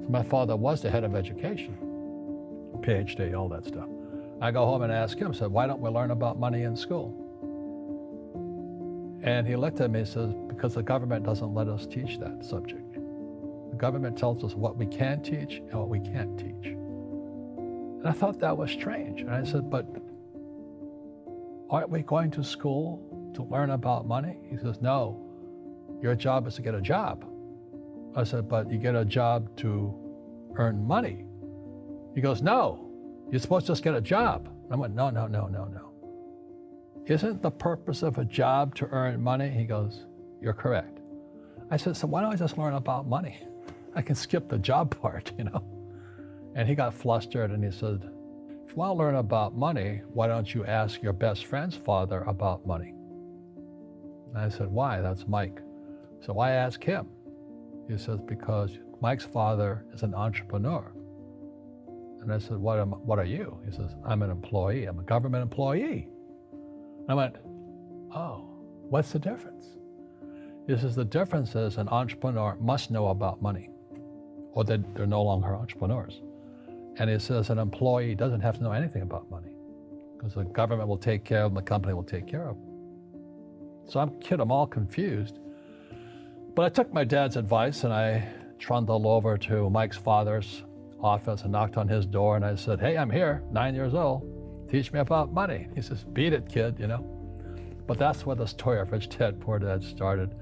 My father was the head of education, PhD, all that stuff. I go home and ask him, said, why don't we learn about money in school? And he looked at me and says, because the government doesn't let us teach that subject. The government tells us what we can teach and what we can't teach. And I thought that was strange. And I said, but aren't we going to school to learn about money? He says, no, your job is to get a job. I said, but you get a job to earn money. He goes, no, you're supposed to just get a job. I went, no. Isn't the purpose of a job to earn money? He goes, you're correct. I said, so why don't I just learn about money? I can skip the job part, you know? And he got flustered and he said, if you want to learn about money, why don't you ask your best friend's father about money? And I said, why? That's Mike. So why ask him? He says, because Mike's father is an entrepreneur. And I said, what are you? He says, I'm an employee. I'm a government employee. I went, oh, what's the difference? He says, the difference is an entrepreneur must know about money, or they're no longer entrepreneurs. And he says an employee doesn't have to know anything about money, because the government will take care of them, the company will take care of them. So I'm all confused. But I took my dad's advice and I trundled over to Mike's father's office and knocked on his door and I said, hey, I'm here, 9 years old. Teach me about money. He says, beat it, kid, you know. But that's where the story of Rich Dad, Poor Dad started.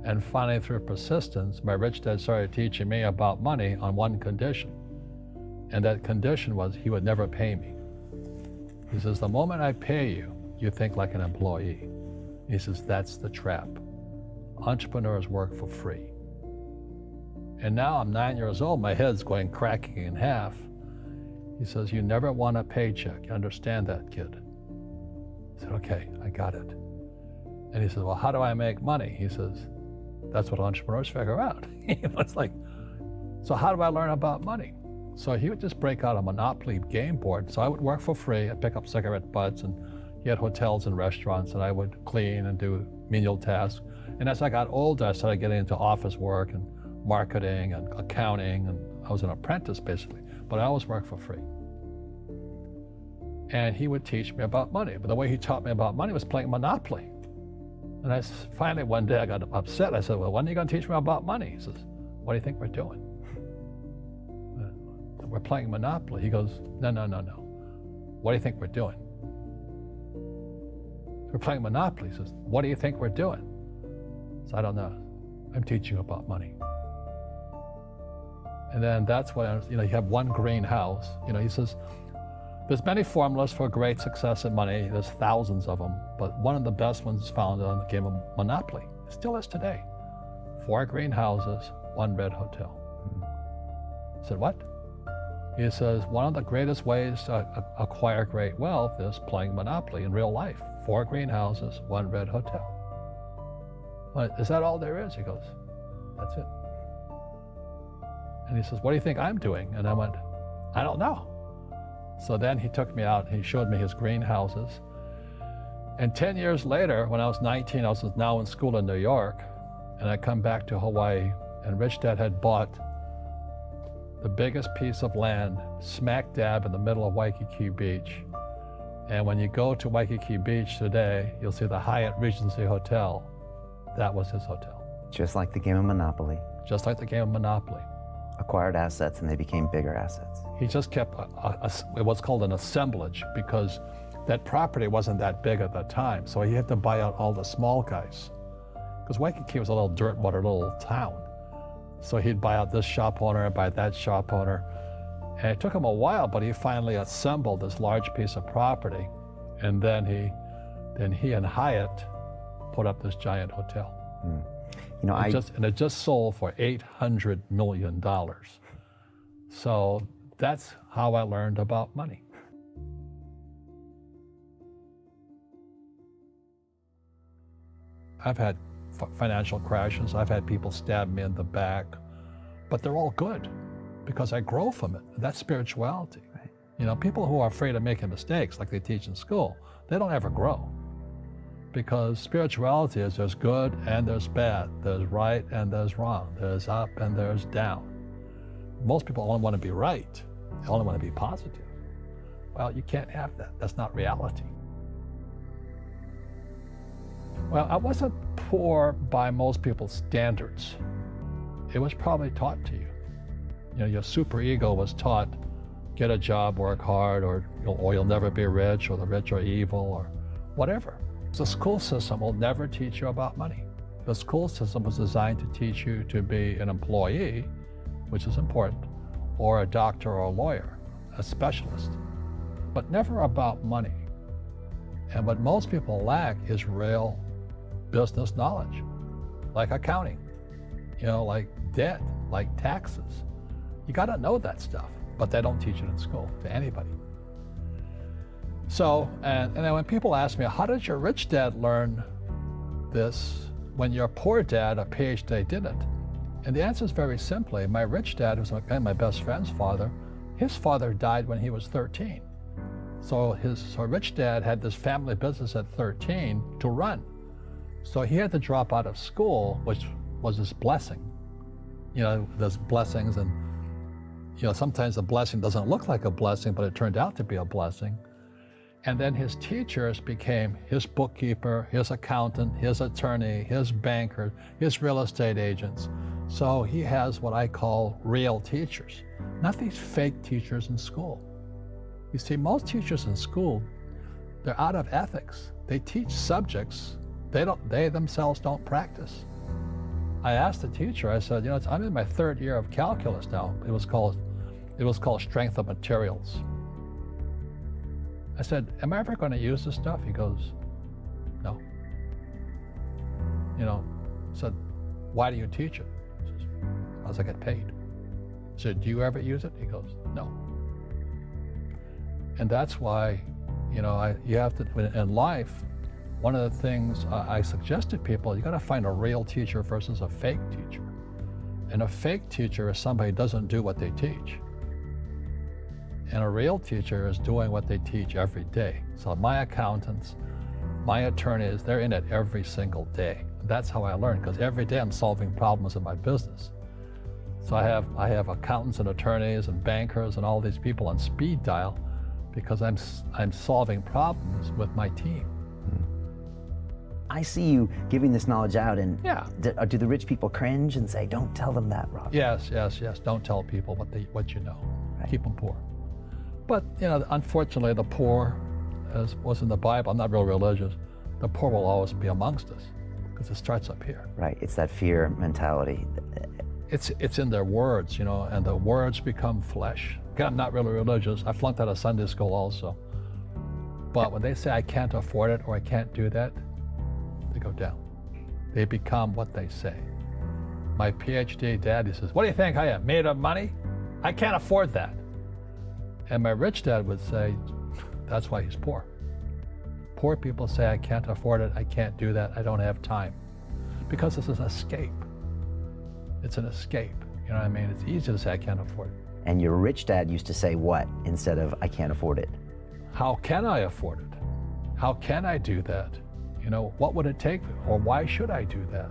And finally, through persistence, my rich dad started teaching me about money on one condition. And that condition was he would never pay me. He says, the moment I pay you, you think like an employee. He says, that's the trap. Entrepreneurs work for free. And now I'm 9 years old, my head's going cracking in half. He says, you never want a paycheck. You understand that, kid? I said, okay, I got it. And he says, well, how do I make money? He says, that's what entrepreneurs figure out. It's like, so how do I learn about money? So he would just break out a Monopoly game board. So I would work for free. I'd pick up cigarette butts, and he had hotels and restaurants, and I would clean and do menial tasks. And as I got older, I started getting into office work and marketing and accounting, and I was an apprentice basically, but I always worked for free. And he would teach me about money, but the way he taught me about money was playing Monopoly. And finally one day I got upset. I said, well, when are you going to teach me about money? He says, what do you think we're doing? We're playing Monopoly. He goes, no. What do you think we're doing? We're playing Monopoly. He says, what do you think we're doing? So I don't know. I'm teaching you about money. And then that's when, you have one greenhouse. He says, there's many formulas for great success in money. There's thousands of them, but one of the best ones is found on the game of Monopoly. It still is today. 4 greenhouses, 1 red hotel. I said, what? He says, one of the greatest ways to acquire great wealth is playing Monopoly in real life. 4 greenhouses, 1 red hotel. But is that all there is? He goes, that's it. And he says, what do you think I'm doing? And I went, I don't know. So then he took me out and he showed me his greenhouses. And 10 years later, when I was 19, I was now in school in New York, and I come back to Hawaii, and Rich Dad had bought the biggest piece of land smack dab in the middle of Waikiki Beach. And when you go to Waikiki Beach today, you'll see the Hyatt Regency Hotel. That was his hotel. Just like the game of Monopoly. Just like the game of Monopoly. Acquired assets and they became bigger assets. He just kept what's called an assemblage, because that property wasn't that big at the time. So he had to buy out all the small guys. Because Waikiki was a little dirt water little town. So he'd buy out this shop owner and buy that shop owner. And it took him a while, but he finally assembled this large piece of property. And then he and Hyatt put up this giant hotel. It just sold for $800 million. So that's how I learned about money. I've had financial crashes. I've had people stab me in the back, but they're all good because I grow from it. That's spirituality. Right. People who are afraid of making mistakes, like they teach in school, they don't ever grow. Because spirituality is there's good and there's bad, there's right and there's wrong, there's up and there's down. most people only want to be right. They only want to be positive. Well, you can't have that. That's not reality. Well, I wasn't poor by most people's standards. It was probably taught to you. You know, your superego was taught, get a job, work hard, or you'll never be rich, or the rich are evil, or whatever. The school system will never teach you about money. The school system was designed to teach you to be an employee, which is important, or a doctor or a lawyer, a specialist, but never about money. And what most people lack is real business knowledge, like accounting, like debt, like taxes. You got to know that stuff, but they don't teach it in school to anybody. So, and then when people ask me, how did your rich dad learn this when your poor dad, a PhD, didn't? And the answer is very simply, my rich dad, who's my best friend's father, his father died when he was 13. So his rich dad had this family business at 13 to run. So he had to drop out of school, which was his blessing. There's blessings, and sometimes the blessing doesn't look like a blessing, but it turned out to be a blessing. And then his teachers became his bookkeeper, his accountant, his attorney, his banker, his real estate agents. So he has what I call real teachers, not these fake teachers in school. You see, most teachers in school, they're out of ethics. They teach subjects they themselves don't practice. I asked the teacher, I said, I'm in my third year of calculus now. It was called strength of materials. I said, am I ever going to use this stuff? He goes, no. I said, why do you teach it? He says, because I get paid. I said, do you ever use it? He goes, no. And that's why, you have to, in life, one of the things I suggest to people, you got to find a real teacher versus a fake teacher. And a fake teacher is somebody who doesn't do what they teach. And a real teacher is doing what they teach every day. So my accountants, my attorneys, they're in it every single day. That's how I learn, because every day I'm solving problems in my business. So I have accountants and attorneys and bankers and all these people on speed dial because I'm solving problems with my team. I see you giving this knowledge out, and yeah. Do the rich people cringe and say, don't tell them that, Rob? Yes. Don't tell people what you know. Right. Keep them poor. But, unfortunately, the poor, as was in the Bible, I'm not real religious, the poor will always be amongst us because it starts up here. Right, it's that fear mentality. It's in their words, and the words become flesh. Again, I'm not really religious. I flunked out of Sunday school also. But when they say I can't afford it or I can't do that, they go down. They become what they say. My PhD daddy says, what do you think I am, made of money? I can't afford that. And my rich dad would say, that's why he's poor. Poor people say, I can't afford it, I can't do that, I don't have time. Because this is an escape. It's an escape, you know what I mean? It's easy to say, I can't afford it. And your rich dad used to say what instead of, I can't afford it? How can I afford it? How can I do that? What would it take, or why should I do that?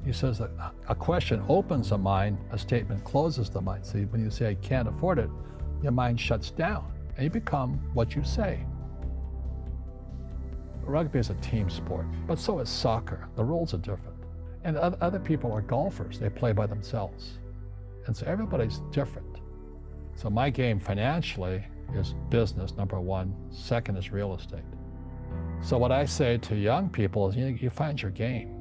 He says that a question opens the mind, a statement closes the mind. See, when you say, I can't afford it, your mind shuts down, and you become what you say. Rugby is a team sport, but so is soccer. The rules are different. And other people are golfers. They play by themselves. And so everybody's different. So my game financially is business, number one. Second is real estate. So what I say to young people is, you find your game.